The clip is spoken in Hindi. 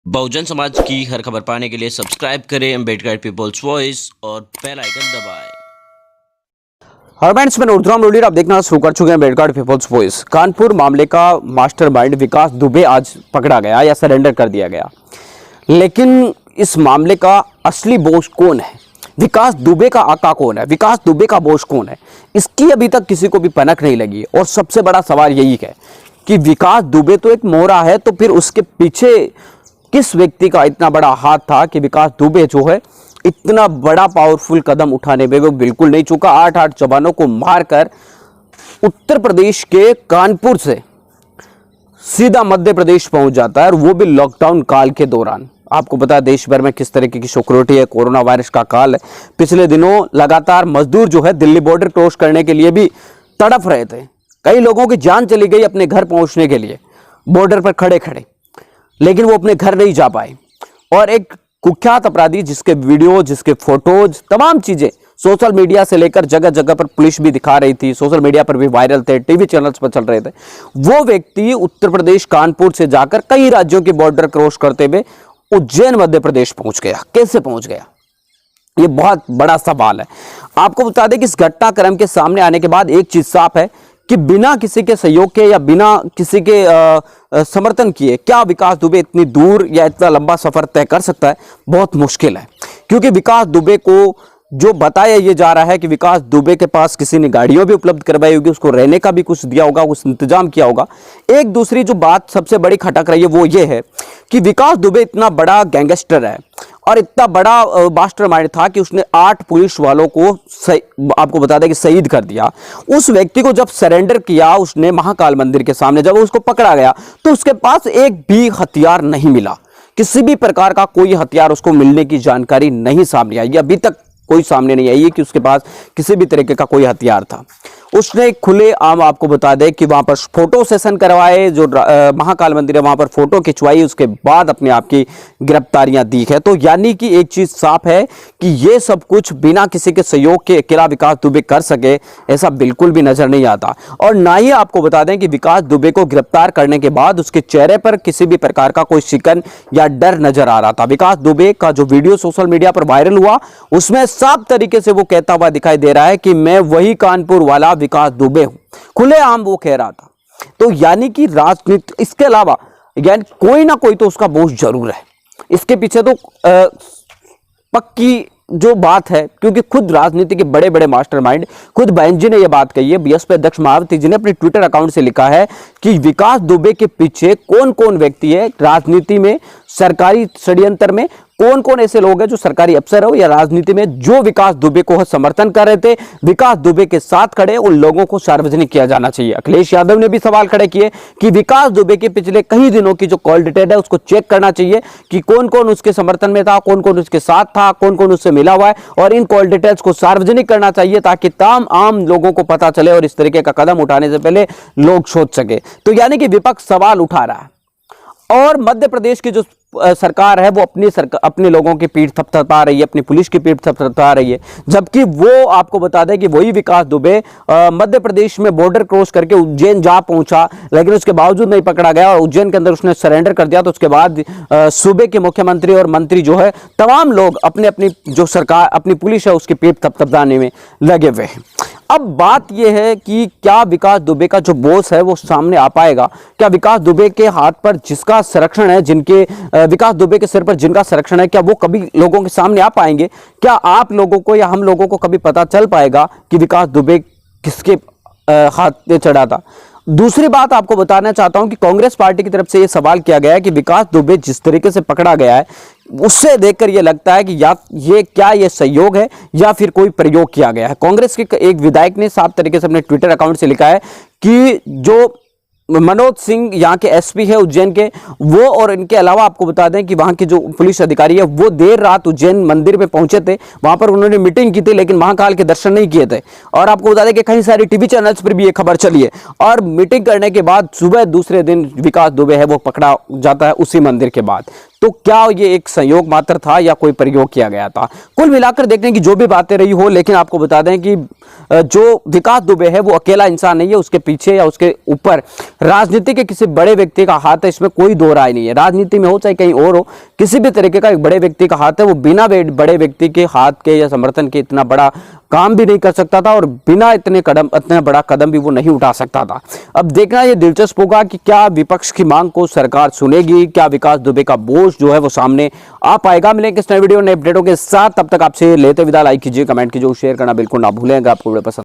बहुजन समाज की हर खबर पाने के लिए सब्सक्राइब करें अम्बेडकर पीपल्स वॉइस और बेल आइकन दबाएं। हरबैंड्स में नूरतराम रोलियर आप देखना शुरू कर चुके हैं अम्बेडकर पीपल्स वॉइस। कानपुर मामले का मास्टरमाइंड विकास दुबे आज पकड़ा गया या सरेंडर कर दिया गया, लेकिन इस मामले का असली बोझ कौन है? विकास दुबे का आका कौन है? विकास दुबे का बोझ कौन है? इसकी अभी तक किसी को भी पनक नहीं लगी। और सबसे बड़ा सवाल यही है कि विकास दुबे तो एक मोहरा है, तो फिर उसके पीछे किस व्यक्ति का इतना बड़ा हाथ था कि विकास दुबे जो है इतना बड़ा पावरफुल कदम उठाने में वो बिल्कुल नहीं चूका। 8 जवानों को मारकर उत्तर प्रदेश के कानपुर से सीधा मध्य प्रदेश पहुंच जाता है, और वो भी लॉकडाउन काल के दौरान। आपको पता है देश भर में किस तरीके की सिक्योरिटी है, कोरोना वायरस का काल है। पिछले दिनों लगातार मजदूर जो है दिल्ली बॉर्डर क्रॉस करने के लिए भी तड़प रहे थे। कई लोगों की जान चली गई अपने घर पहुंचने के लिए बॉर्डर पर खड़े खड़े, लेकिन वो अपने घर नहीं जा पाए। और एक कुख्यात अपराधी जिसके वीडियो, जिसके फोटोज, तमाम चीजें सोशल मीडिया से लेकर जगह जगह पर पुलिस भी दिखा रही थी, सोशल मीडिया पर भी वायरल थे, टीवी चैनल्स पर चल रहे थे। वो व्यक्ति उत्तर प्रदेश कानपुर से जाकर कई राज्यों की बॉर्डर क्रॉस करते हुए उज्जैन मध्य प्रदेश पहुंच गया। कैसे पहुंच गया, ये बहुत बड़ा सवाल है। आपको बता दें कि इस घटनाक्रम के सामने आने के बाद एक चीज साफ है कि बिना किसी के सहयोग के या बिना किसी के समर्थन किए क्या विकास दुबे इतनी दूर या इतना लंबा सफर तय कर सकता है? बहुत मुश्किल है, क्योंकि विकास दुबे को जो बताया ये जा रहा है कि विकास दुबे के पास किसी ने गाड़ियां भी उपलब्ध करवाई होगी, उसको रहने का भी कुछ दिया होगा, कुछ इंतजाम किया होगा। एक दूसरी जो बात सबसे बड़ी खटक रही है वो ये है कि विकास दुबे इतना बड़ा गैंगस्टर है और इतना बड़ा मास्टरमाइंड था कि उसने 8 पुलिस वालों को आपको बता दें कि शहीद कर दिया। उस व्यक्ति को जब सरेंडर किया उसने महाकाल मंदिर के सामने, जब उसको पकड़ा गया तो उसके पास एक भी हथियार नहीं मिला। किसी भी प्रकार का कोई हथियार उसको मिलने की जानकारी नहीं सामने आई, अभी तक कोई सामने नहीं आई है कि उसके पास किसी भी तरीके का कोई हथियार था। उसने खुले आम आपको बता दें कि वहां पर फोटो सेशन करवाए, जो महाकाल मंदिर है वहां पर फोटो खिंचवाई, उसके बाद अपने आप की गिरफ्तारियां दी है। तो यानी कि एक चीज साफ है कि ये सब कुछ बिना किसी के सहयोग के अकेला विकास दुबे कर सके ऐसा बिल्कुल भी नजर नहीं आता। और ना ही आपको बता दें कि विकास दुबे को गिरफ्तार करने के बाद उसके चेहरे पर किसी भी प्रकार का कोई शिकन या डर नजर आ रहा था। विकास दुबे का जो वीडियो सोशल मीडिया पर वायरल हुआ उसमें साफ तरीके से वो कहता हुआ दिखाई दे रहा है कि मैं वही कानपुर वाला विकास दुबे हूं, खुलेआम वो कह रहा था। तो यानी कि राजनीति, इसके अलावा यानी कोई ना कोई तो उसका बोझ जरूर है। इसके पीछे तो पक्की जो बात है, क्योंकि खुद राजनीति के बड़े बड़े मास्टरमाइंड, खुद बहन जी ने यह बात कही है। बीएसपी अध्यक्ष मायावती जी ने अपने ट्विटर अकाउंट से लिखा है कि विकास दुबे के पीछे कौन कौन व्यक्ति है राजनीति में, सरकारी षड्यंत्र में, कौन कौन ऐसे लोग हैं जो सरकारी अफसर हो या राजनीति में जो विकास दुबे को समर्थन कर रहे थे, विकास दुबे के साथ खड़े, उन लोगों को सार्वजनिक किया जाना चाहिए। अखिलेश यादव ने भी सवाल खड़े किए कि विकास दुबे के पिछले कई दिनों की जो कॉल डिटेल है उसको चेक करना चाहिए कि कौन कौन उसके समर्थन में था, कौन कौन उसके साथ था, कौन कौन उससे मिला हुआ है, और इन कॉल डिटेल्स को सार्वजनिक करना चाहिए ताकि तमाम आम लोगों को पता चले और इस तरीके का कदम उठाने से पहले लोग सोच सके। तो यानी कि विपक्ष सवाल उठा रहा है और मध्य प्रदेश की जो सरकार है वो अपने लोगों की पीठ थपथपा रही है, अपनी पुलिस की पीठ थपथपा रही है। जबकि वो आपको बता दें कि वही विकास दुबे मध्य प्रदेश में बॉर्डर क्रॉस करके उज्जैन जा पहुंचा, लेकिन उसके बावजूद नहीं पकड़ा गया और उज्जैन के अंदर उसने सरेंडर कर दिया। तो उसके बाद सूबे के मुख्यमंत्री और मंत्री जो है, तमाम लोग अपने अपनी जो सरकार, अपनी पुलिस है उसकी पीठ थपथपाने में लगे हुए हैं। अब बात यह है कि क्या विकास दुबे का जो बोस है वो सामने आ पाएगा? क्या विकास दुबे के हाथ पर जिसका संरक्षण है, जिनके विकास दुबे के सिर पर जिनका संरक्षण है, क्या वो कभी लोगों के सामने आ पाएंगे? क्या आप लोगों को या हम लोगों को कभी पता चल पाएगा कि विकास दुबे किसके हाथ पे चढ़ा था? दूसरी बात आपको बताना चाहता हूं कि कांग्रेस पार्टी की तरफ से यह सवाल किया गया है कि विकास दुबे जिस तरीके से पकड़ा गया है उससे देखकर यह लगता है कि या ये सहयोग है या फिर कोई प्रयोग किया गया है। कांग्रेस के एक विधायक ने साफ तरीके से अपने ट्विटर अकाउंट से लिखा है कि जो मनोज सिंह यहाँ के एसपी है उज्जैन के, वो और इनके अलावा आपको बता दें कि वहाँ के जो पुलिस अधिकारी है वो देर रात उज्जैन मंदिर में पहुंचे थे। वहाँ पर उन्होंने मीटिंग की थी लेकिन महाकाल के दर्शन नहीं किए थे। और आपको बता दें कि कई सारे टीवी चैनल्स पर भी ये खबर चली है। और मीटिंग करने के बाद सुबह दूसरे दिन विकास दुबे है वो पकड़ा जाता है उसी मंदिर के बाद। तो क्या ये एक संयोग मात्र था या कोई प्रयोग किया गया था? कुल मिलाकर देखने की जो भी बातें रही हो, लेकिन आपको बता दें कि जो विकास दुबे है वो अकेला इंसान नहीं है, उसके पीछे या उसके ऊपर राजनीति के किसी बड़े व्यक्ति का हाथ है, इसमें कोई दो राय नहीं है। राजनीति में हो चाहे कहीं और हो, किसी भी तरीके का एक बड़े व्यक्ति का हाथ है, वो बिना बड़े व्यक्ति के हाथ के या समर्थन के इतना बड़ा काम भी नहीं कर सकता था और बिना इतना बड़ा कदम भी वो नहीं उठा सकता था। अब देखना ये दिलचस्प होगा कि क्या विपक्ष की मांग को सरकार सुनेगी, क्या विकास दुबे का बोझ जो है वो सामने आ पाएगा। मिलेंगे इस नए वीडियो नए अपडेटों के साथ, तब तक आपसे लेते विदा। लाइक कीजिए, कमेंट कीजिए, शेयर करना बिल्कुल ना भूलें। अगर आपको वीडियो पसंद